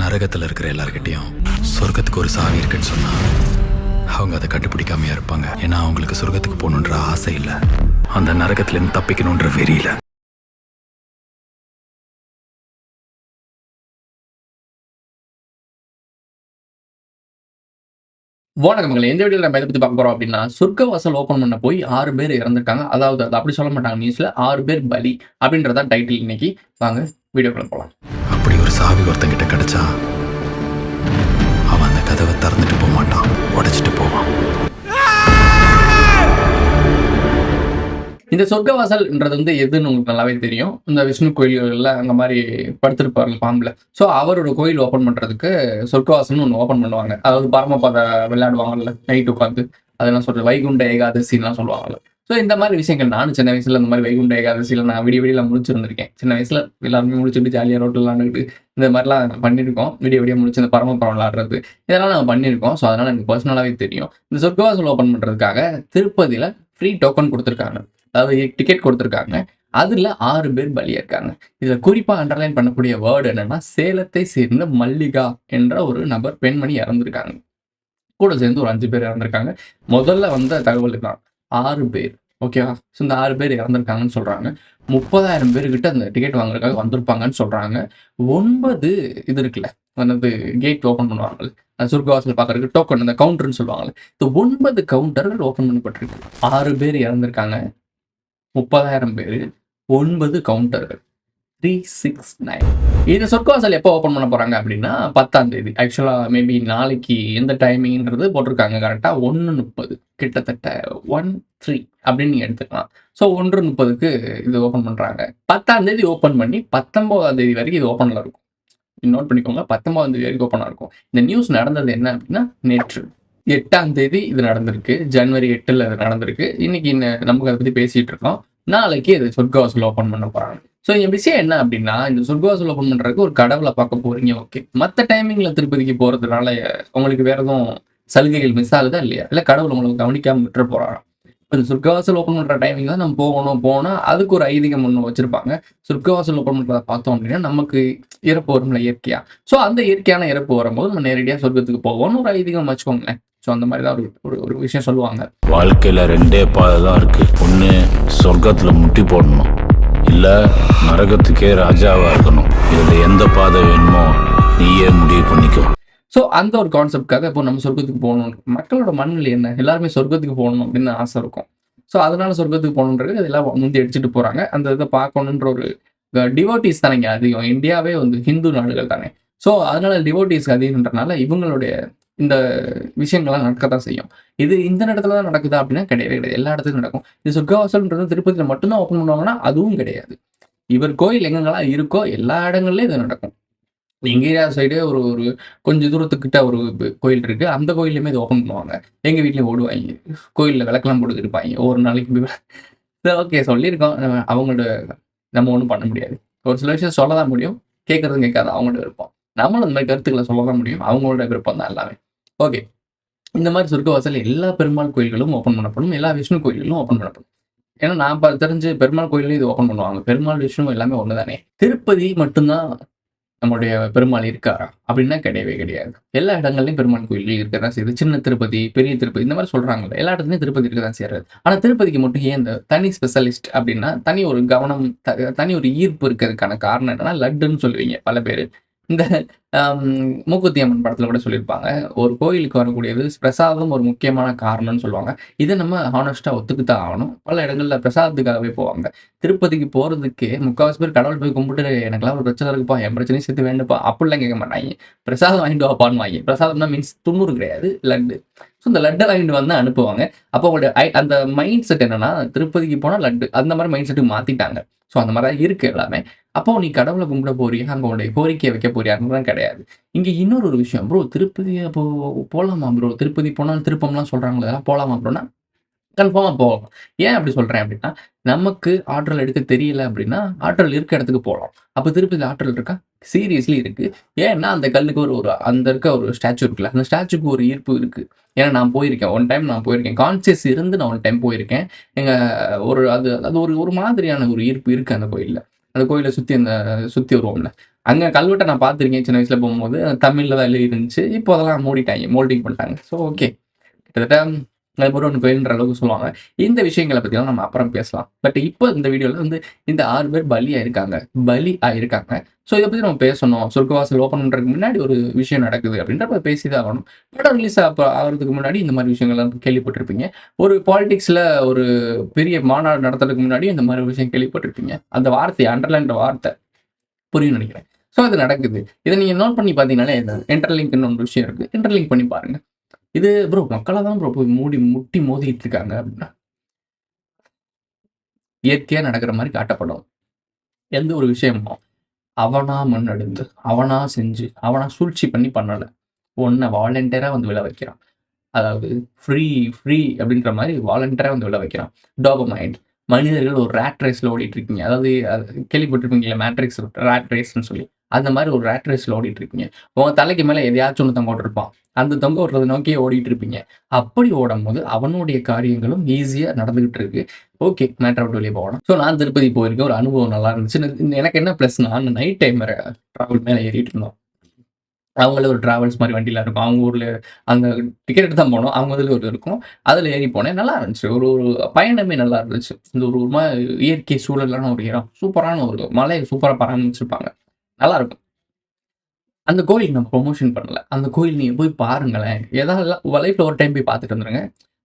நரகத்தில் இருக்கிற எல்லார்கிட்டையும் சொர்க்கத்துக்கு ஒரு சாவி இருக்குன்னு சொன்னா அவங்க அதை கண்டுபிடிக்காமையா இருப்பாங்க. ஏன்னா அவங்களுக்கு சொர்க்கத்துக்கு போகணுன்ற ஆசை இல்லை, அந்த நரகத்திலேருந்து தப்பிக்கணுன்ற வெறியில. வணக்கம் மகளே. எந்த வீடியோல நம்ம எதை பத்தி பார்க்க போறோம் அப்படின்னா, சொர்க்கவாசல் ஓப்பன் பண்ண போய் 6 பேர் இறந்திருக்காங்க. அதாவது அது அப்படி சொல்ல மாட்டாங்க நியூஸ்ல. 6 பேர் பலி அப்படின்றதா டைட்டில் இன்னைக்கு. வாங்க வீடியோக்குள்ள போலாம். அப்படி ஒரு சாவி ஒருத்தங்கிட்ட கிடைச்சா அவன் அந்த கதவை திறந்துட்டு போக மாட்டான், உடைச்சிட்டு போவான். இந்த சொர்க்கவாசல்ன்றது எதுன்னு உங்களுக்கு நல்லாவே தெரியும். இந்த விஷ்ணு கோயில்கள்ல அந்த மாதிரி படுத்திருப்பாருங்க பாம்புல. ஸோ அவரோட கோயில் ஓப்பன் பண்றதுக்கு சொர்க்கவாசல்னு ஒன்று ஓப்பன் பண்ணுவாங்க. அதாவது பரமபத விளையாடுவாங்கல்ல நைட் உட்காந்து, அதெல்லாம் சொல்றது வைகுண்ட ஏகாதசின்லாம் சொல்லுவாங்கல்ல. ஸோ இந்த மாதிரி விஷயங்கள் நானும் சின்ன வயசுல இந்த மாதிரி வைகுண்ட ஏகாதசியில நான் விடிய முடிச்சிருந்திருக்கேன். சின்ன வயசுல எல்லாருமே முடிச்சுட்டு ஜாலியாக ரோட்டில் விளாண்டுட்டு இந்த மாதிரிலாம் பண்ணியிருக்கோம். விடிய முடிச்சு இந்த பரமபதம் விளையாடுறது இதெல்லாம் நாங்கள் பண்ணியிருக்கோம். ஸோ அதனால எனக்கு பர்சனலாகவே தெரியும். இந்த சொர்க்கவாசல் ஓப்பன் பண்றதுக்காக திருப்பதியில ஃப்ரீ டோக்கன் கொடுத்துருக்காங்க. அதாவது டிக்கெட் கொடுத்துருக்காங்க. அதுல 6 பேர் பலியா இருக்காங்க. இதுல குறிப்பா அண்டர்லைன் பண்ணக்கூடிய வேர்டு என்னன்னா, சேலத்தை சேர்ந்த மல்லிகா என்ற ஒரு நபர் பெண்மணி இறந்திருக்காங்க. கூட சேர்ந்து ஒரு 5 பேர் இறந்திருக்காங்க. முதல்ல வந்த தகவல் தான் 6 பேர். ஓகேவா? ஸோ இந்த 6 பேர் இறந்திருக்காங்கன்னு சொல்றாங்க. 30,000 பேர்கிட்ட அந்த டிக்கெட் வாங்குறதுக்காக வந்திருப்பாங்கன்னு சொல்றாங்க. 9 இது இருக்குல்ல, அதாவது கேட் ஓப்பன் பண்ணுவாங்கல்ல, சொர்க்கவாசல் பார்க்கறதுக்கு டோக்கன் அந்த கவுண்டர்னு சொல்லுவாங்கல்ல. இந்த 9 கவுண்டர்கள் ஓப்பன் பண்ணப்பட்டிருக்கு. 6 பேர் இறந்திருக்காங்க. 30,000 பேரு, 9 கவுண்டர்கள். 369. இந்த சொர்க்கவாசல் எப்போ ஓப்பன் பண்ண போறாங்க அப்படின்னா 10ஆம் தேதி. ஆக்சுவலா மேபி நாளைக்கு எந்த டைமிங்ன்றது போட்டிருக்காங்க கரெக்டா 1:30 கிட்டத்தட்ட 13 அப்படின்னு நீங்க எடுத்துக்கலாம். ஸோ 1:30க்கு இது ஓப்பன் பண்றாங்க. 10ஆம் தேதி ஓப்பன் பண்ணி 19ஆம் தேதி வரைக்கும் இது ஓப்பன்ல இருக்கும். நோட் பண்ணிக்கோங்க, 19ஆம் தேதி வரைக்கும் ஓப்பனா இருக்கும். இந்த நியூஸ் நடந்தது என்ன அப்படின்னா நேற்று 8ஆம் தேதி இது நடந்திருக்கு. ஜனவரி 8ல இது நடந்திருக்கு. இன்னைக்கு நமக்கு அதை பத்தி பேசிட்டு இருக்கோம். நாளைக்கு இது சொர்க்கவாசல் ஓப்பன் பண்ண போறாங்க. ஸோ என் விஷயம் என்ன அப்படின்னா, இந்த சொர்க்கவாசல் ஓப்பன் பண்றதுக்கு ஒரு கடவுளை பார்க்க போறீங்க, ஓகே. மற்ற டைமிங்ல திருப்பதிக்கு போறதுனால உங்களுக்கு வேற எதுவும் சலுகைகள் மிஸ் ஆகுதா இல்லையா? இல்ல கடவுள் உங்களுக்கு கவனிக்காம விட்டுற போறாரா? இந்த சொர்க்கவாசல் ஓப்பன் பண்ற டைமிங் தான் நம்ம போகணும். போனா அதுக்கு ஒரு ஐதீகம் ஒன்று வச்சிருப்பாங்க. சொர்க்கவாசல் ஓப்பன் பண்றதை பார்த்தோம் அப்படின்னா நமக்கு இறப்பு வரும்ல இயற்கையா. ஸோ அந்த இயற்கையான இறப்பு வரும்போது நம்ம நேரடியா சொர்க்கத்துக்கு போவோம்னு ஒரு ஐதீகம் வச்சுக்கோங்களேன். ஸோ அந்த மாதிரி தான் ஒரு விஷயம் சொல்லுவாங்க. வாழ்க்கையில 2 பாதை தான் இருக்கு. ஒண்ணு சொர்க்கத்துல முட்டி போடணும், இல்ல நரகத்துக்கே ராஜாவா இருக்கணும். இதுல எந்த பாதை வேணுமோ நீயே முடிவு பண்ணிக்கோ. ஸோ அந்த ஒரு கான்செப்ட்காக இப்போ நம்ம சொர்க்கத்துக்கு போகணும். மக்களோட மனநிலை என்ன? எல்லாருமே சொர்க்கத்துக்கு போகணும் அப்படின்னு ஆசை இருக்கும். ஸோ அதனால சொர்க்கத்துக்கு போகணுன்றது அதெல்லாம் முந்தி அடிச்சுட்டு போறாங்க. அந்த இதை பார்க்கணுன்ற ஒரு டிவோட்டிஸ் தானே இங்கே அதிகம். இந்தியாவே ஹிந்து நாடுகள் தானே. ஸோ அதனால டிவோட்டிஸ் அதிகன்றனால இவங்களுடைய இந்த விஷயங்கள்லாம் நடக்கத்தான் செய்யும். இது இந்த இடத்துல தான் நடக்குதா அப்படின்னா கிடையவே கிடையாது. எல்லா இடத்துலையும் நடக்கும். இது சொர்க்கவாசல்ன்றது திருப்பதியில மட்டும்தான் ஓப்பன் பண்ணுவாங்கன்னா அதுவும் கிடையாது. இவர் கோயில் எங்கெங்கெல்லாம் இருக்கோ எல்லா இடங்கள்லயும் இது நடக்கும். எங்க ஏரியா சைடு ஒரு ஒரு கொஞ்சம் தூரத்துக்கிட்ட ஒரு கோயில் இருக்கு. அந்த கோயில்லையுமே இது ஓப்பன் பண்ணுவாங்க. எங்க வீட்லயும் ஓடுவாங்க. கோயில்ல விளக்கெல்லாம் போட்டு இருப்பாங்க. ஒவ்வொரு நாளைக்கு போய் ஓகே சொல்லியிருக்கோம். அவங்களோட நம்ம ஒன்றும் பண்ண முடியாது. ஒரு சில விஷயம் சொல்ல தான் முடியும். கேட்கறதும் கேட்காது அவங்களோட விருப்பம். நம்மளும் இந்த மாதிரி கருத்துக்களை சொல்ல தான் முடியும். அவங்களோட விருப்பம் தான் எல்லாமே. ஓகே. இந்த மாதிரி சொர்க்கவாசல் எல்லா பெருமாள் கோயில்களும் ஓப்பன் பண்ணப்படும். எல்லா விஷ்ணு கோயில்களும் ஓப்பன் பண்ணப்படும். ஏன்னா நான் தெரிஞ்சு பெருமாள் கோயிலையும் இது ஓப்பன் பண்ணுவாங்க. பெருமாள் விஷ்ணு எல்லாமே ஒன்று தானே. திருப்பதி மட்டும்தான் நம்முடைய பெருமாள் இருக்காரா அப்படின்னா கிடையவே கிடையாது. எல்லா இடங்கள்லயும் பெருமாள் கோயில்கள் இருக்கதான் செய்யுது. சின்ன திருப்பதி, பெரிய திருப்பதி இந்த மாதிரி சொல்றாங்கல்ல, எல்லா இடத்துலயும் திருப்பதி இருக்கதான் செய்யறது. ஆனா திருப்பதிக்கு மட்டும் ஏன் இந்த தனி ஸ்பெஷலிஸ்ட் அப்படின்னா தனி ஒரு கவனம், தனி ஒரு ஈர்ப்பு இருக்கிறதுக்கான காரணம் என்னன்னா லட்டுன்னு சொல்லுவீங்க பல பேர். இந்த மூக்குத்தி அம்மன் படத்துல கூட சொல்லியிருப்பாங்க, ஒரு கோயிலுக்கு வரக்கூடியது பிரசாதம் ஒரு முக்கியமான காரணம்னு சொல்லுவாங்க. இதை நம்ம ஹானஸ்டா ஒத்துக்கித்தான் ஆகணும். பல இடங்கள்ல பிரசாதத்துக்காகவே போவாங்க. திருப்பதிக்கு போறதுக்கு முக்கால்வாசி பேர் கடவுள் போய் கும்பிட்டு எனக்கெல்லாம் ஒரு பிரச்சனை இருக்குப்பா, என் பிரச்சனையும் சேர்த்து வேண்டுப்பா அப்படிலாம் கேட்க மாட்டாங்க. பிரசாதம் வாங்கிட்டு வாப்பான்னு வாங்கி, பிரசாதம்னா மீன்ஸ் 90 கிடையாது, லட்டு. ஸோ இந்த லட்டை வாங்கிட்டு வந்து அனுப்புவாங்க. அப்போ அவங்களுடைய அந்த மைண்ட் செட் என்னன்னா திருப்பதிக்கு போனா லட்டு அந்த மாதிரி மைண்ட் செட்டுக்கு மாத்திட்டாங்க. ஸோ அந்த மாதிரி தான் இருக்கு எல்லாமே. அப்போ நீ கடவுளை கும்பிட போறியா, அங்க உன்னுடைய கோரிக்கையை வைக்க போறியான்னு கிடையாது. இங்க இன்னொரு விஷயம் ப்ரோ, திருப்பதி அப்போ போலாமா ப்ரோ? திருப்பதி போனாலும் திருப்பம்லாம் சொல்றாங்களே, அதெல்லாம் போலாமா ப்ரோனா கன்ஃபார்மா போகலாம். ஏன் அப்படி சொல்றேன் அப்படின்னா, நமக்கு ஆற்றல் எடுக்க தெரியல அப்படின்னா ஆற்றல் இருக்க இடத்துக்கு போகலாம். அப்ப திருப்பதி ஆற்றல் இருக்கா? சீரியஸ்லி இருக்கு. ஏன்னா அந்த கல்லுக்கு ஒரு அந்த இருக்க ஒரு ஸ்டாச்சு இருக்குல்ல, அந்த ஸ்டாச்சுக்கு ஒரு ஈர்ப்பு இருக்கு. ஏன்னா நான் போயிருக்கேன். ஒன் டைம் நான் போயிருக்கேன். கான்சியஸ் இருந்து நான் ஒன் டைம் போயிருக்கேன். எங்க அது அது ஒரு ஒரு மாதிரியான ஒரு ஈர்ப்பு இருக்கு அந்த கோயில்ல. அந்த கோயிலை சுத்தி சுத்தி வருவோம்ல, அங்க கல்வெட்ட நான் பார்த்துருக்கேன் சின்ன வயசுல போகும்போது. தமிழ்ல தான் எழுதி இருந்துச்சு. இப்போ அதெல்லாம் மூடிட்டாய்ங்க. மோல்டிங் பண்ணிட்டாங்க. So okay. கிட்டத்தட்ட முருகன் கோயில்ன்ற அளவுக்கு சொல்லுவாங்க. இந்த விஷயங்கள பத்திலாம் நம்ம அப்புறம் பேசலாம். பட் இப்போ இந்த வீடியோல வந்து இந்த 6 பேர் பலி ஆயிருக்காங்க. ஸோ இத பத்தி நம்ம பேசணும். சொர்க்கவாசல் ஓப்பன் பண்றதுக்கு முன்னாடி ஒரு விஷயம் நடக்குது அப்படின்றப்ப பேசி தான் ஆகணும். படம் ரிலீஸ் ஆகுறதுக்கு முன்னாடி இந்த மாரி விஷயங்கள்லாம் கேள்விப்பட்டிருப்பீங்க. ஒரு பாலிடிக்ஸ்ல ஒரு பெரிய மாநாடு நடத்துறதுக்கு முன்னாடி இந்த மாரி விஷயம் கேள்விப்பட்டிருப்பீங்க. அந்த வார்த்தைய அண்டர்லைன்ற வார்த்தை புரியும்னு நெனைக்கிறேன். ஸோ இது நடக்குது. இத நீங்க நோட் பண்ணி பார்த்தீங்கனாலே இன்டர்லிங்க்ன்னு ஒரு விஷயம் இருக்கு. இன்டர்லிங்க் பண்ணி பாருங்க. இது ப்ரோ மக்கள தான் ப்ரோ போய் முட்டி மோதிட்டு இருக்காங்க அப்படின்னா, இயற்கையா நடக்கிற மாரி காட்டப்படும். எந்த ஒரு விஷயமும் அவனா முன்னெடுத்து, அவனா செஞ்சு, அவனா சூழ்ச்சி பண்ணி பண்ணல. உன்ன வாலண்டியரா வந்து விழ வைக்கிறான். அதாவது ஃப்ரீ ஃப்ரீ அப்படின்ற மாரி வாலண்டியரா வந்து விழ வைக்கிறான். டோபமைன். மனிதர்கள் ஒரு ராட் ரேஸ்ல ஓடிட்டு இருக்கீங்க. அதாவது கேள்விப்பட்டிருப்பீங்கல்ல மேட்ரிக்ஸ் ராட் ரேஸ்ன்னு சொல்லி. அந்த மாரி ஒரு ராட் ரேஸ்ல ஓடிட்டு இருக்கீங்க. உங்க தலைக்கு மேல எதையாச்சும் ஒண்ணு தொங்க விட்டுருப்பான். அந்த தொங்க விடுறத நோக்கியே ஓடிட்டு இருப்பீங்க. அப்படி ஓடும்போது அவனுடைய காரியங்களும் ஈஸியா நடந்துகிட்டு இருக்கு. ஓகே மேட்டர விட்டு வெளிய போகலாம். ஸோ நான் திருப்பதி போயிருக்கேன். ஒரு அனுபவம் நல்லா இருந்துச்சு. எனக்கு என்ன ப்ளஸ்னா நைட் டைம் வேற டிராவல் மேல ஏறிட்டு இருந்தோம். அவங்களே ஒரு டிராவல்ஸ் மாரி வண்டிலாம் இருக்கும். அவங்க ஊர்ல அங்க டிக்கெட் எடுத்து தான் போனோம். அவங்க இதுல ஒரு இருக்கும். அதுல ஏறி போனேன். நல்லா இருந்துச்சு. ஒரு ஒரு பயணமே நல்லா இருந்துச்சு. இந்த ஒரு ஒரு மாரி இயற்கை சூழலான ஒரு இடம். சூப்பரான ஒரு மலைய சூப்பரா பராமரிச்சிருப்பாங்க. நல்லாருக்கும். அந்த கோயில் நான் ப்ரமோஷன் பண்ணல. அந்த கோயில் நீங்க போய் பாருங்களேன். ஏதாவது லைஃப்ல ஒரு டைம் போய் பார்த்துட்டு வந்துருங்க.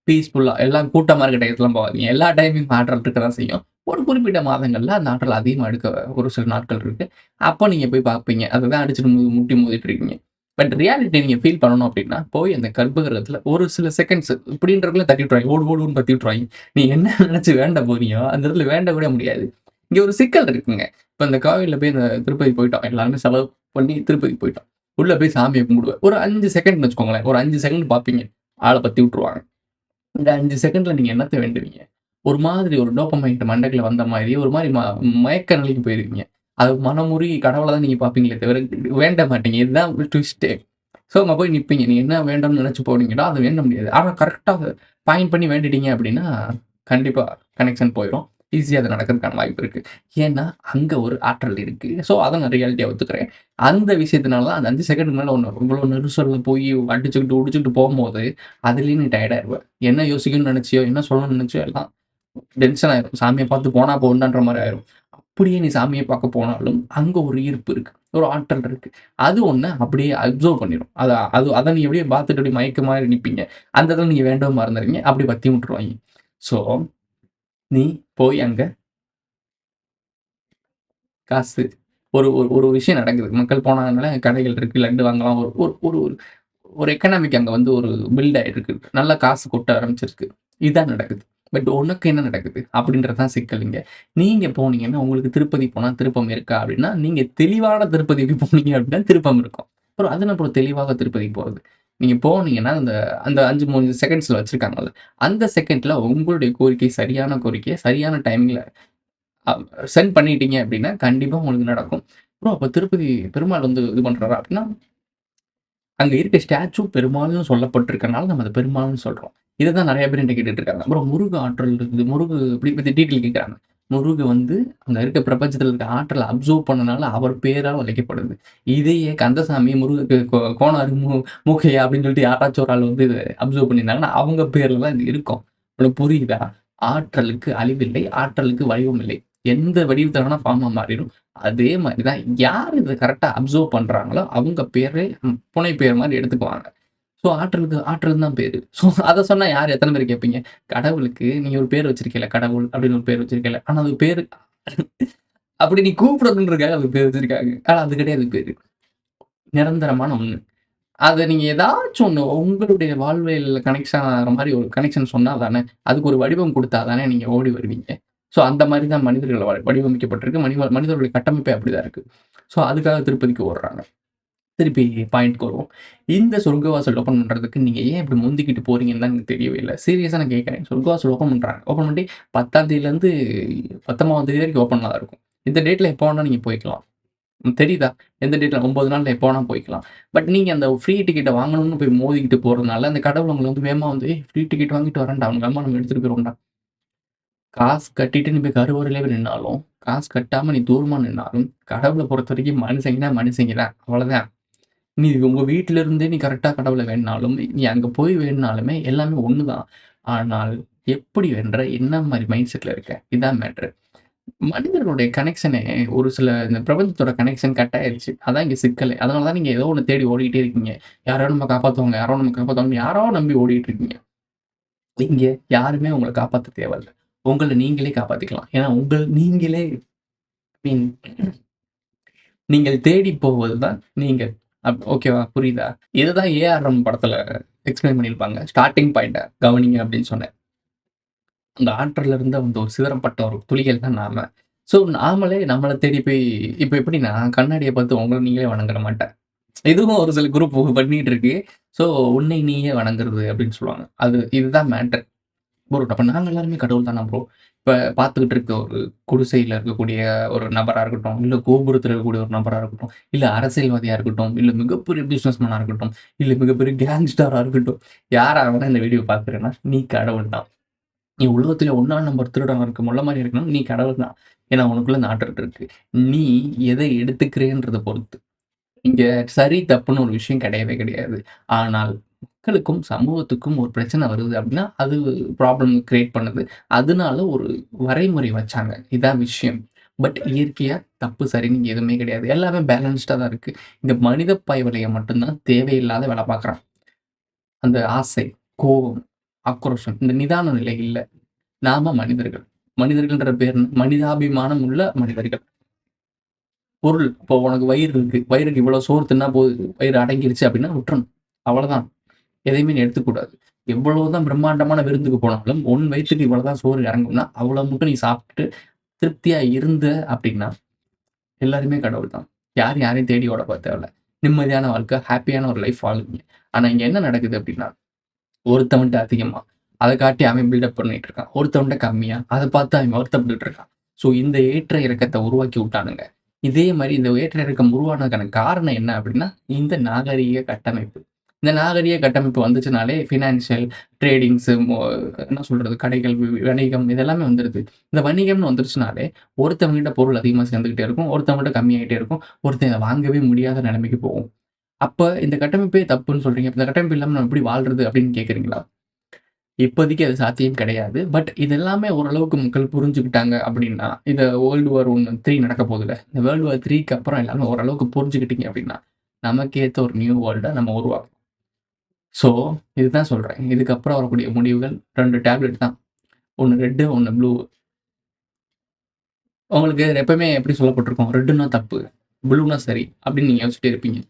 பீஸ்ஃபுல்லா எல்லாம் கூட்டமா இருக்க டயத்துலலாம் போகாதீங்க. எல்லா டைமும் ஆற்றல் இருக்க தான் செய்யும். ஒரு குறிப்பிட்ட மாதங்கள்ல அந்த ஆற்றல் அதிகமா எடுக்க ஒரு சில நாட்கள் இருக்கு. அப்ப நீங்க போய் பார்ப்பீங்க. அததான் அடிச்சுட்டு முட்டி மோதிட்டு இருக்கீங்க. பட் ரியாலிட்டி நீங்க ஃபீல் பண்ணணும் அப்டின்னா, போய் அந்த கர்ப்பகிரகத்துல ஒரு சில செகண்ட்ஸ் இப்படின்றக்குள்ள தட்டி விட்டுருவாய்ங்க. ஓடு ஓடுன்னு தட்டி விட்டுருவாய்ங்க. நீ என்ன நெனச்சு வேண்ட போறியோ, அந்த இடத்துல வேண்ட கூட முடியாது. இங்க ஒரு சிக்கல் இருக்குங்க. இப்ப இந்த கோவில்ல போய் இந்த திருப்பதி போயிட்டோம். எல்லாருமே செலவு பண்ணி திருப்பதி போயிட்டோம். உள்ள போய் சாமிய கும்பிடுவேன். ஒரு 5 செகண்ட்னு வச்சுக்கோங்களேன். ஒரு 5 செகண்ட் பார்ப்பீங்க. ஆள பத்தி விட்டுருவாங்க. இந்த 5 செகண்ட்ல நீங்க என்னத்த வேண்டுவீங்க? ஒரு மாதிரி ஒரு டோபமைன் மண்டைக்குள்ள வந்த மாரி, ஒரு மாரி மயக்க நிலைக்கு போயிருவீங்க. அது மனமுருகி கடவுள தான் நீங்க பார்ப்பீங்களே தவிர, வேண்ட மாட்டீங்க. இதுதான் ட்விஸ்ட்டே. ஸோ அங்க போய் நிப்பீங்க. நீங்க என்ன வேண்டும்னு நெனச்சு போனீங்கன்னா, அத வேண்ட முடியாது. ஆனா கரெக்ட்டா பாயிண்ட் பண்ணி வேண்டிட்டீங்க அப்டின்னா, கண்டிப்பா கனெக்ஷன் போயிரும். ஈஸியா அது நடக்கிறதுக்கான வாய்ப்பு இருக்கு. ஏன்னா, அங்க ஒரு ஆற்றல் இருக்கு. ஸோ அத நான் ரியாலிட்டியா ஒத்துக்கிறேன். அந்த விஷயத்தினால தான் அந்த 5 செகண்டுக்கு மேல இவ்ளோ நெரிசல்ல போய் அடிச்சுக்கிட்டு, உடிச்சுக்கிட்டு போம்போது, அதிலேயே நீ டயர்ட் ஆயிருவ. என்ன யோசிக்கணும்னு நெனச்சியோ, என்ன சொல்லணும்னு நெனச்சியோ எல்லாம் டென்ஷன் ஆயிரும். சாமிய பார்த்து போனா போகுண்டான்ற மாரி ஆயிரும். அப்படியே நீ சாமிய பார்க்க போனாலும், அங்க ஒரு ஈர்ப்பு இருக்கு. ஒரு ஆற்றல் இருக்கு. அது ஒண்ண அப்படியே அப்சர்வ் பண்ணிரும். அத நீ அப்படியே பார்த்துட்டு அப்படியே மயக்க மாரி நிப்பீங்க. அந்த இடத்துல நீங்க வேண்டவும் மறந்துருவீங்க. அப்படியே பத்தி விட்டுருவாய்ங்க. ஸோ, நீ போய் அங்க காசு ஒரு ஒரு ஒரு விஷயம் நடக்குது. மக்கள் போனாங்கனால கடைகள் இருக்கு. லட்டு வாங்கலாம். ஒரு ஒரு ஒரு ஒரு ஒரு எக்கனாமிக் அங்க வந்து ஒரு பில்ட் ஆயிருக்கு. நல்லா காசு கொட்ட ஆரம்பிச்சிருக்கு. இதான் நடக்குது. பட் உனக்கு என்ன நடக்குது? அப்படின்றது தான் சிக்கல் இங்க. நீங்க போனீங்கன்னா, உங்களுக்கு திருப்பதி போனா திருப்பம் இருக்கா? அப்படின்னா, நீங்க தெளிவான திருப்பதிக்கு போனீங்க அப்படின்னா திருப்பம் இருக்கும். அப்புறம் அது என்ன ப்ரோ தெளிவாக திருப்பதிக்கு போறது? நீங்க போனீங்கன்னா, அந்த அந்த 5, 3 செகண்ட்ஸ்ல வச்சிருக்காங்கல்ல, அந்த செகண்ட்ல உங்களுடைய கோரிக்கை சரியான கோரிக்கைய சரியான டைம்ல அ சென்ட் பண்ணிட்டீங்க அப்படின்னா, கண்டிப்பா உங்களுக்கு நடக்கும். ப்ரோ அப்ப திருப்பதி பெருமாள் வந்து இது பண்றாரா? அப்படின்னா அங்க இருக்க ஸ்டாச்சு பெருமாள்னு சொல்லப்பட்டிருக்கனால, நம்ம அத பெருமாள்னு சொல்றோம். இததான் நெறைய பேர் என்ட்ட கேட்டுட்டு இருக்காங்க. ப்ரோ முருகு ஆற்றல் இருக்குது. முருகு இப்படி பத்தி டீட்டெயில் கேட்கறாங்க. முருகு வந்து அங்க இருக்க பிரபஞ்சத்துல இருக்க ஆற்றல அப்சர்வ் பண்ணனால அவர் பேரால அழைக்கப்படுது. இதையே கந்தசாமி முருகருக்கு கோனாரு மூக்கையா அப்படின்னு சொல்லிட்டு யாராச்சும் ஒரு ஆள் வந்து இத அப்சர்வ் பண்ணியிருந்தாங்கன்னா, அவங்க பேர்ல தான் இது இருக்கும். உனக்கு புரியுதா? ஆற்றலுக்கு அழிவில்லை. ஆற்றலுக்கு வடிவம் இல்லை. எந்த வடிவத்துல வேணா ஃபார்மா மாறிடும். அதே மாரி தான் யார் இத கரெக்ட்டா அப்சர்வ் பண்றாங்களோ, அவங்க பேரே புனை பெயர் மாரி எடுத்துக்குவாங்க. ஸோ ஆற்றலுக்கு ஆற்றல் தான் பேரு. ஸோ அத சொன்னா யார் எத்தன பேர் கேட்பீங்க? கடவுளுக்கு நீங்க ஒரு பேர் வச்சிருக்கீல்ல, கடவுள் அப்படின்னு ஒரு பேர் வச்சிருக்கீல்ல. ஆனா அது பேரு அப்படி நீ கூப்பிடணுன்றதுக்காக அதுக்கு பேர் வச்சிருக்காங்க. ஆனா அது கிடையாது பேரு. நிரந்தரமான ஒண்ணு. அத நீங்க ஏதாச்சும் ஒண்ணு உங்களுடைய வாழ்வியல்ல கனெக்ஷன் ஆகுற மாரி ஒரு கனெக்ஷன் சொன்னா தானே, அதுக்கு ஒரு வடிவம் குடுத்தா தானே நீங்க ஓடி வருவீங்க. ஸோ அந்த மாரி தான் மனிதர்கள் வடிவமைக்கப்பட்டிருக்கு. மனிதர்களுடைய கட்டமைப்பே அப்படிதான் இருக்கு. ஸோ அதுக்காக திருப்பதிக்கு ஓடுறாங்க. திருப்பி பாயிண்ட்க்கு வருவோம். இந்த சொர்க்கவாசல் ஓப்பன் பண்றதுக்கு நீங்க ஏன் இப்படி முந்திக்கிட்டு போறீங்கன்னு தான் எனக்கு தெரியவே இல்ல. சீரியஸா நான் கேட்கிறேன். சொர்க்கவாசல் ஓப்பன் பண்றாங்க. ஓப்பன் பண்ணி 10ஆம் தேதியிலருந்து 19ஆம் தேதி வரைக்கும் ஓப்பன்ல தான் இருக்கும். இந்த டேட்ல எப்போ வேணா நீங்க போய்க்கலாம். தெரியுதா? எந்த டேட்ல 9 நாள்ல எப்போ வேணா போய்க்கலாம். பட் நீங்க அந்த ஃப்ரீ டிக்கெட்ட வாங்கணும்னு போய் மோதிக்கிட்டு போறதுனால, அந்த கடவுள் உங்கள வந்து வேகமா வந்து, "ஏய் ஃப்ரீ டிக்கெட் வாங்கிட்டு வரேன்டா, உங்க அம்மா நம்ம எடுத்துட்டு போயிருவோம்டா." காசு கட்டிட்டு நீ போய் கருவறையிலே போய் நின்னாலும், காசு கட்டாம நீ தூரமா நின்னாலும், கடவுள பொறுத்தவரைக்கும் மனுஷங்கன்னா மனுஷங்க தான். அவ்வளோதான். நீ உங்க வீட்ல இருந்தே நீ கரெக்ட்டா கடவுள வேண்டுனாலும், நீ அங்க போய் வேண்டுனாலுமே எல்லாமே ஒண்ணு தான். ஆனால் எப்படி வேண்டுற? என்ன மாரி மைண்ட் செட்ல இருக்க? இதான் மேட்டரு. மனிதர்களுடைய கனெக்ஷனே ஒரு சில இந்த பிரபஞ்சத்தோட கனெக்ஷன் கட் ஆயிருச்சு. அதான் இங்க சிக்கலே. அதனால தான் நீங்க ஏதோ ஒண்ணு தேடி ஓடிக்கிட்டே இருக்கீங்க. யாரோ நம்ம காப்பாத்துவாங்க, யாரோ நம்ம காப்பாத்துவாங்கன்னு யாரோ நம்பி ஓடிட்டு இருக்கீங்க. இங்க யாருமே உங்கள காப்பாத்த தேவையில்ல. உங்கள நீங்களே காப்பாத்திக்கலாம். ஏன்னா நீங்களே மீன் நீங்கள் தேடி போவது தான் நீங்கள். ஓகேவா? புரியுதா? இதுதான் ஏஆர்எம் படத்துல எக்ஸ்பிளைன் பண்ணியிருப்பாங்க. ஸ்டார்ட்டிங் பாயிண்ட்ட கவனிங்க அப்படின்னு சொன்னேன். அந்த ஆற்றல்ல இருந்து வந்த ஒரு சிதறப்பட்ட ஒரு துளிகள் தான் நாம. ஸோ நாமளே நம்மள தேடி போய் இப்ப எப்படின்னா, கண்ணாடிய பார்த்து உங்கள நீங்களே வணங்குற மாட்டேன். இதுவும் ஒரு சில குரூப் பண்ணிட்டு இருக்கு. ஸோ உன்னை நீயே வணங்குறது அப்படின்னு சொல்லுவாங்க. இதுதான் மேட்டர். ப்ரோ அப்ப நாங்க எல்லாருமே கடவுள் தானா ப்ரோ? இப்ப பார்த்துக்கிட்டு இருக்க ஒரு குடிசையில இருக்கக்கூடிய ஒரு நபரா இருக்கட்டும், இல்ல கோபுரத்தில இருக்கக்கூடிய ஒரு நபரா இருக்கட்டும், இல்ல அரசியல்வாதியா இருக்கட்டும், இல்ல மிகப்பெரிய பிசினஸ்மேனா இருக்கட்டும், இல்ல மிகப்பெரிய கேங்ஸ்டரா இருக்கட்டும், யாரா வேணா இந்த வீடியோ பார்க்குறேன்னா, நீ கடவுள் தான். நீ உலகத்திலே 1ஆம் நம்பர் திருடனா இருக்க முல்ல மாரி இருக்கணும். நீ கடவுள் தான். ஏன்னா உனக்குள்ள இந்த ஆற்றல் இருக்கு. நீ எதை எடுத்துக்கிறேன்றத பொறுத்து. இங்க சரி, தப்புன்னு ஒரு விஷயம் கிடையவே கிடையாது. ஆனால் மக்களுக்கும், சமூகத்துக்கும் ஒரு பிரச்சனை வருது அப்டின்னா, அது ப்ராப்ளம் கிரியேட் பண்ணுது. அதனால ஒரு வரைமுறை வச்சாங்க. இதான் விஷயம். பட் இயற்கையா தப்பு, சரின்னு எதுவுமே கிடையாது. எல்லாமே பேலன்ஸ்டா தான் இருக்கு. இந்த மனித பயவலைய மட்டும் தான் தேவையில்லாத வேல பார்க்குறான். அந்த ஆசை, கோவம், ஆக்ரோஷம் இந்த நிதான நிலை இல்ல. நாம மனிதர்கள். மனிதர்கள்ன்ற பேர் என்ன? மனிதாபிமானம் உள்ள மனிதர்கள். பொருள் இப்போ உனக்கு வயிறு இருக்கு. வயிறுக்கு இவ்வளோ சோறு தின்னா போதும். வயிறு அடங்கிருச்சு அப்டின்னா விட்டுறணும். அவ்வளதான். எதையுமே நீ எடுத்துக்கக்கூடாது. எவ்வளவுதான் பிரம்மாண்டமான விருந்துக்கு போனாலும், உன் வயித்துக்கு இவ்வளவுதான் சோறு இறங்கும்னா, அவ்வளவு மட்டும் நீ சாப்பிட்டுட்டு திருப்தியா இருந்த அப்டின்னா, எல்லாருமே கடவுள் தான். யாரையும் தேடி ஓட தேவையில்ல. நிம்மதியான வாழ்க்கை, ஹேப்பியான ஒரு லைஃப் வாழுவீங்க. ஆனா இங்க என்ன நடக்குது அப்டின்னா, ஒருத்தவன்ட்ட அதிகமா, அத காட்டி அவன் பில்டப் பண்ணிட்டு இருக்கான். ஒருத்தவன்ட்ட கம்மியா, அத பார்த்து அவன் வருத்தப்பட்டுட்டு இருக்கான். ஸோ இந்த ஏற்ற இறக்கத்த உருவாக்கி விட்டானுங்க. இதே மாரி இந்த ஏற்ற இறக்கம் உருவானதுக்கான காரணம் என்ன அப்டின்னா, இந்த நாகரீக கட்டமைப்பு. இந்த நாகரீக கட்டமைப்பு வந்துச்சுனாலே ஃபினான்ஷியல், ட்ரேடிங்ஸு என்ன சொல்றது? கடைகள், வணிகம் இது எல்லாமே வந்துருது. இந்த வணிகம்னு வந்துருச்சுனாலே, ஒருத்தவன்கிட்ட பொருள் அதிகமா சேர்ந்துகிட்டே இருக்கும். ஒருத்தவன்கிட்ட கம்மியாயிட்டே இருக்கும். ஒருத்தன் இத வாங்கவே முடியாத நிலைமைக்கு போகும். அப்ப இந்த கட்டமைப்பே தப்புன்னு சொல்றீங்க. இந்த கட்டமைப்பு இல்லாம நம்ம எப்படி வாழ்றது அப்படின்னு கேட்கிறீங்களா? இப்போதைக்கு அது சாத்தியம் கிடையாது. பட் இது எல்லாமே ஓரளவுக்கு மக்கள் புரிஞ்சுக்கிட்டாங்க அப்படின்னா, இந்த வேர்ல்டு வார் 3 நடக்க போகுதுல்ல. இந்த வேர்ல்டு வார் 3க்கு அப்புறம் எல்லாமே ஓரளவுக்கு புரிஞ்சுக்கிட்டீங்க அப்படின்னா, நமக்கு ஏத்த ஒரு நியூ வேர்ல்ட நம்ம உருவாக்கலாம். ஸோ இதுதான் சொல்றேன். இதுக்கப்புறம் வரக்கூடிய முடிவுகள் 2 டேப்லெட் தான். ஒண்ணு ரெட்டு, ஒண்ணு ப்ளூ. உங்களுக்கு எப்பவுமே எப்படி சொல்லப்பட்டிருக்கும்? ரெட்டுன்னா தப்பு, ப்ளூனா சரி அப்படின்னு நீங்க யோசிச்சுட்டே இருப்பீங்க.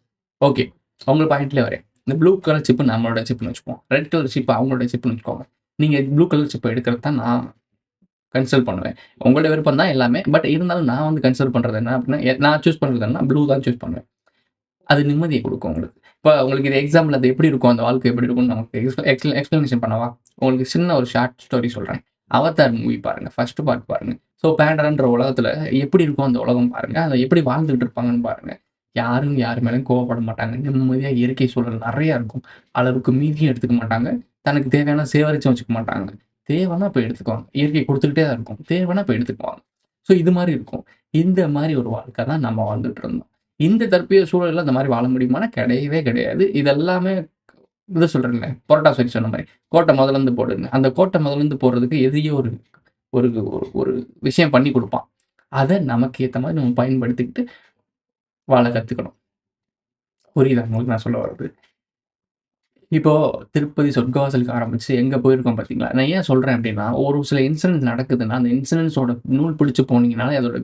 ஓகே. உங்க பாயிண்ட்லயே வரேன். இந்த ப்ளூ கலர் சிப் நம்மளோட சிப்ன்னு வச்சுக்குவோம். ரெட் கலர் சிப் அவங்களோட சிப்ன்னு வச்சுக்கோங்க. நீங்க ப்ளூ கலர் சிப்ப எடுக்கிறது தான் நான் கன்சிடர் பண்ணுவேன். உங்களோட விருப்பம் தான் எல்லாமே. பட் இருந்தாலும் நான் வந்து கன்சிடர் பண்றது என்ன அப்படின்னா, நான் சூஸ் பண்றது என்னன்னா ப்ளூ தான் சூஸ் பண்ணுவேன். அது நிம்மதிய குடுக்கும் உங்களுக்கு. இப்ப உங்களுக்கு இது எக்ஸாம்பிள் அது எப்படி இருக்கும்? அந்த வாழ்க்கை எப்படி இருக்கும்னு நமக்கு எக்ஸ்பிளனேஷன் பண்ணவா? உங்களுக்கு சின்ன ஒரு ஷார்ட் ஸ்டோரி சொல்றேன். அவதார் மூவி பாருங்க. ஃபர்ஸ்ட் பார்ட் பாருங்க. ஸோ பேண்டரான்ற உலகத்துல எப்படி இருக்கும் அந்த உலகம் பாருங்க. அத எப்படி வாழ்ந்துட்டு இருப்பாங்கன்னு பாருங்க. யாரும் யார் மேலயும் கோவப்பட மாட்டாங்க. நிம்மதியா இயற்கை சூழல் நெறைய இருக்கும். அளவுக்கு மீதியும் எடுத்துக்க மாட்டாங்க. தனக்கு தேவையான சேகரிச்சும் வச்சுக்க மாட்டாங்க. தேவைன்னா போய் எடுத்துக்குவாங்க. இயற்கை குடுத்துக்கிட்டே தான் இருக்கும். தேவைன்னா போய் எடுத்துக்குவாங்க. ஸோ இது மாரி இருக்கும். இந்த மாரி ஒரு வாழ்க்கை தான் நம்ம வாழ்ந்துட்டு இருந்தோம். இந்த தற்போதைய சூழல்ல அந்த மாரி வாழ முடியுமான்னா கிடையவே கிடையாது. இது எல்லாமே இத சொல்றேன்ல, பரோட்டா சைட் சொன்ன மாரி. கோட்ட மொதல்ல போடுங்க. அந்த கோட்ட மொதல்ல போடுறதுக்கு எதையோ ஒரு ஒரு ஒரு ஒரு விஷயம் பண்ணி குடுப்பான். அத நமக்கு ஏத்த மாரி நம்ம பயன்படுத்திக்கிட்டு வாழ கத்துக்கணும். புரியுதா உங்களுக்கு நான் சொல்ல வர்றது? இப்போ திருப்பதி சொர்க்கவாசலுக்கு ஆரம்பிச்சு எங்க போயிருக்கோம் பார்த்தீங்களா? நான் ஏன் சொல்றேன் அப்டின்னா, ஒரு சில இன்சிடென்ட்ஸ் நடக்குதுன்னா, அந்த இன்சிடென்ட்ஸோட நூல் பிடிச்சு போனீங்கனாலே அதோட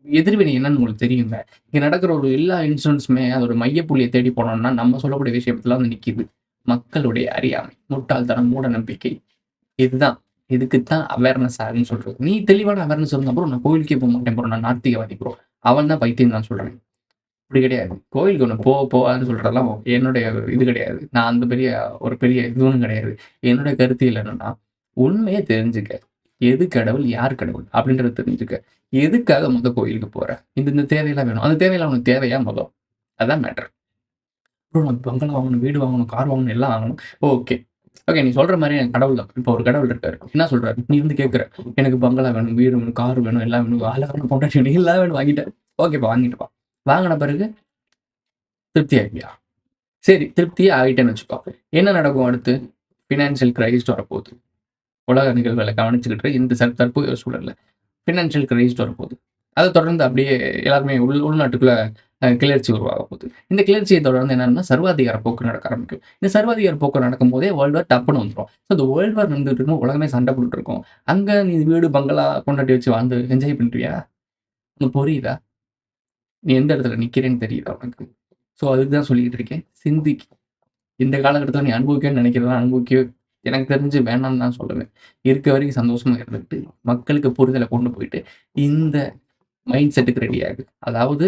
எதிர்வினை என்னன்னு உங்களுக்கு தெரியுங்க. இங்க நடக்கிற ஒரு எல்லா இன்சிடென்ட்ஸுமே அதோட மையப்புள்ளிய தேடி போனோம்னா, நம்ம சொல்லக்கூடிய விஷயத்துல வந்து நிக்கிது. மக்களுடைய அறியாமை, முட்டாள்தனம், மூட நம்பிக்கை. இதுதான். இதுக்கு தான் அவேர்னஸ் ஆகுன்னு சொல்றது. நீ தெளிவான அவேர்னஸ் இருந்தா ப்ரோ நான் கோவிலுக்கே போமாட்டேன் ப்ரோ. நான் நாத்திகவாதி ப்ரோ. அவன் தான் பைத்தியம்னு நான் சொல்றேன். அப்படி கிடையாது. கோயிலுக்கு ஒண்ணு போவாதுன்னு சொல்றதெல்லாம் என்னுடைய இது கிடையாது. நான் அந்த பெரிய இதுவும் கிடையாது. என்னுடைய கருத்தியல் என்னன்னா, உண்மைய தெரிஞ்சுக்க. எது கடவுள்? யார் கடவுள்? அப்படின்றத தெரிஞ்சுக்க. எதுக்காக கோயிலுக்கு போற? இந்த தேவையெல்லாம் வேணும். அந்த தேவையெல்லாம் உனக்கு தேவையா மொத? அதான் மேட்டர். ப்ரோ நான் பங்களா வாங்கணும், வீடு வாங்கணும், கார் வாங்கணும், எல்லாம் வாங்கணும். ஓகே. ஓகே, நீ சொல்ற மாதிரி எனக்கு கடவுள் தான். இப்போ ஒரு கடவுள் இருக்காரு. என்ன சொல்றாரு? நீ வந்து கேட்குற, எனக்கு பங்களா வேணும், வீடு வேணும், கார் வேணும், எல்லாம் வேணும், அழகான பொண்டாட்டி வேணும், எல்லாம் வேணும் வாங்கிட்டேன். ஓகேப்பா வாங்கிட்டுப்பா. வாங்கின பிறகு திருப்தி ஆகியா? சரி, திருப்தியே ஆகிட்டேன்னு வச்சுக்கோ. என்ன நடக்கும் அடுத்து? ஃபினான்ஷியல் கிரைசிஸ் வரப்போகுது. உலக நிகழ்வுகளை கவனிச்சுக்கிட்டு இந்த தற்போதைய சூழல்ல ஃபினான்ஷியல் கிரைசிஸ் வரப்போகுது. அதை தொடர்ந்து அப்படியே எல்லாருமே உள்நாட்டுக்குள்ள கிளர்ச்சி உருவாக போகுது. இந்த கிளர்ச்சியை தொடர்ந்து என்னன்னா சர்வாதிகார போக்கு நடக்க ஆரம்பிக்கும். இந்த சர்வாதிகார போக்கு நடக்கும் போதே வேர்ல்டு வார் டப்புன்னு வந்துடும். ஸோ இந்த வேர்ல்டு வார் நடந்துட்டு இருக்கும், உலகமே சண்டை போட்டுட்டு இருக்கும். அங்க நீ வீடு பங்களா கொண்டாட்டி வச்சு வாழ்ந்து என்ஜாய் பண்றியா? உனக்கு புரியுதா? நீ எந்த இடத்துல நிக்கிறேன்னு தெரியுதா உனக்கு? ஸோ அதுக்கு தான் சொல்லிட்டு இருக்கேன். சிந்திக்கு. இந்த காலகட்டத்தில் நீ அனுபவிக்கணும்னு நினைக்கிறதா அனுபவிக்க எனக்கு தெரிஞ்சு வேணாம்னு தான் சொல்லுவேன். இருக்க வரைக்கும் சந்தோஷமா இருந்துட்டு மக்களுக்கு புரிதலை கொண்டு போயிட்டு இந்த மைண்ட் செட்டுக்கு ரெடி ஆகு. அதாவது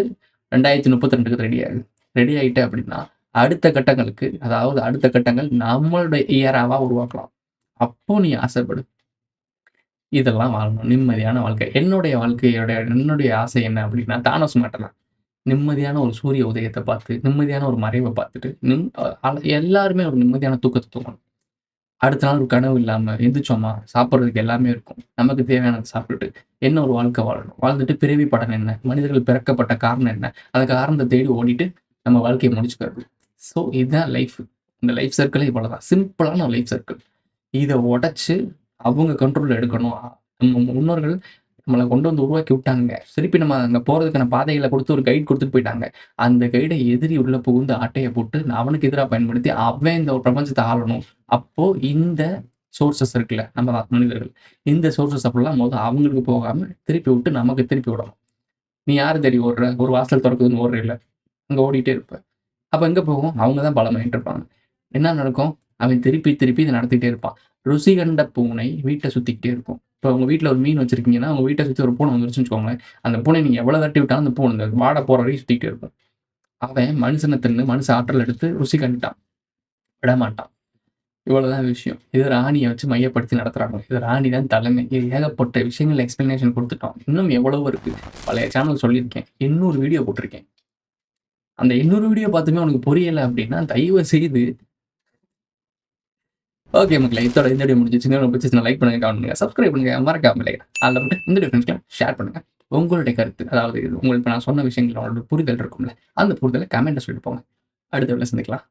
2032க்கு ரெடி ஆகு. ரெடி ஆயிட்ட அப்படின்னா அடுத்த கட்டங்களுக்கு, அதாவது அடுத்த கட்டங்கள் நம்மளுடைய இயராவா உருவாக்கலாம். அப்போ நீ ஆசைப்படு. இதெல்லாம் வாழணும். நிம்மதியான வாழ்க்கை. என்னுடைய ஆசை என்ன அப்படின்னா தானோஸ் மாட்டலாம். நிம்மதியான ஒரு சூரிய உதயத்தை பார்த்து, நிம்மதியான ஒரு மறைவை பார்த்துட்டு, எல்லாருமே ஒரு நிம்மதியான தூக்கத்தை தூங்கணும். அடுத்த நாள் ஒரு கனவு இல்லாம எந்திரிச்சோமா, சாப்பிடுறதுக்கு எல்லாமே இருக்கும். நமக்கு தேவையானதை சாப்பிட்டுட்டு, என்ன ஒரு வாழ்க்கை வாழணும். வாழ்ந்துட்டு பிறவி பலன் என்ன? மனிதர்கள் பிறக்கப்பட்ட காரணம் என்ன? அந்த காரணத்தை தேடி ஓடிட்டு நம்ம வாழ்க்கையை முடிச்சுக்கிறது. ஸோ இதுதான் லைஃப். இந்த லைஃப் சர்க்கிளே இவ்வளவுதான். சிம்பிளான லைஃப் சர்க்கிள். இத உடைச்சு அவங்க கண்ட்ரோல்ல எடுக்கணும். நம்ம முன்னோர்கள் நம்மள கொண்டு வந்து உருவாக்கி விட்டாங்க. திருப்பி நம்ம அங்க போறதுக்கான பாதைகள குடுத்து ஒரு கைட் குடுத்துட்டு போயிட்டாங்க. அந்த கைட எதிரி உள்ள புகுந்து ஆட்டைய போட்டு அவனுக்கு எதிரா பயன்படுத்தி அவன் இந்த பிரபஞ்சத்த ஆளணும். அப்போ இந்த சோர்ஸஸ் இருக்குல்ல, நம்ம தான் மனிதர்கள். இந்த சோர்ஸஸ் அப்படிலாம் அவங்களுக்கு போகாம திருப்பி விட்டு நமக்கு திருப்பி விடணும். நீ யார தேடி ஓடுற? ஒரு வாசல் தொறக்குதுன்னு ஓடுறீல்ல, அங்க ஓடிட்டே இருப்ப. அப்ப எங்க போகும்? அவங்க தான் பலமாயிட்டு இருப்பாங்க. என்ன நடக்கும்? அவன் திருப்பி திருப்பி இத நடத்திட்டே இருப்பான். ருசி கண்ட பூனை வீட்ட சுத்திக்கிட்டே இருக்கும். இப்ப உங்க வீட்ல ஒரு மீன் வச்சிருக்கீங்கன்னா, உங்க வீட்ட சுத்தி ஒரு பூனை வந்துருச்சுன்னு வச்சுக்கோங்களேன். அந்த பூனைய நீங்க எவ்வளவு விரட்டி விட்டாலும் அந்த பூனை இந்த வாட போற வரைக்கும் சுத்திக்கிட்டே இருக்கும். அவன் மனுஷன தின்னு மனுஷ ஆற்றல் எடுத்து ருசி கண்டுட்டான். விடமாட்டான். இவ்வளவுதான் விஷயம். இது ராணிய வச்சு மையப்படுத்தி நடத்துறாங்க. இது ராணி தான் தலைமை. இது ஏகப்பட்ட விஷயங்கள் எக்ஸ்பிளனேஷன் குடுத்துட்டோம். இன்னும் எவ்வளவோ இருக்கு. பழைய சேனல் சொல்லியிருக்கேன். 800 வீடியோ போட்டிருக்கேன். அந்த 800 வீடியோ பார்த்துமே உனக்கு புரியல அப்படின்னா, தயவு செய்து ஓகே மக்களே, இதோட இந்த வீடியோ முடிஞ்சிச்சு. உங்களுக்கு பிடிச்சிருந்தா லைக் பண்ணுங்க, கமெண்ட் பண்ணுங்க, சப்ஸ்கிரைப் பண்ணுங்க, மறக்காம லைக் அதில் போட்டு இந்த டிஃபரன்ஸ்லாம் ஷேர் பண்ணுங்க. உங்களுடைய கருத்து, அதாவது உங்களுக்கு நான் சொன்ன விஷயங்களோட புரிதல் இருக்கும்ல, அந்த புரிதலை கமெண்ட்டை சொல்லிட்டு போங்க. அடுத்த வீடியோல சந்திக்கலாம்.